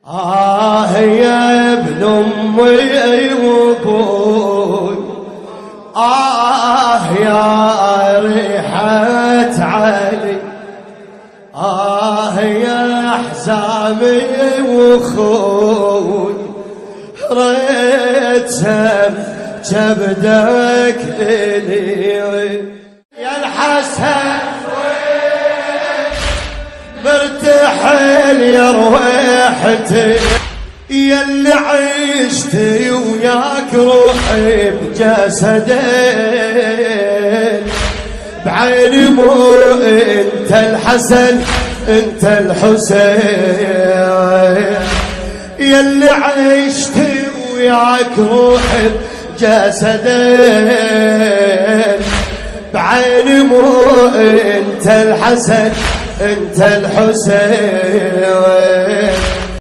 يا ابن امي وابوي، يا ريحة علي، يا حزامي وخوي، ريت كبدك إلي يا الحسن مرتحل يا رويحتي، يا اللي عشتي وياك روحي بجسدين، بعيني مو انت الحسن انت الحسين، يا اللي عشتي وياك روحي بجسدين، بعيني مو انت الحسن انت الحسين.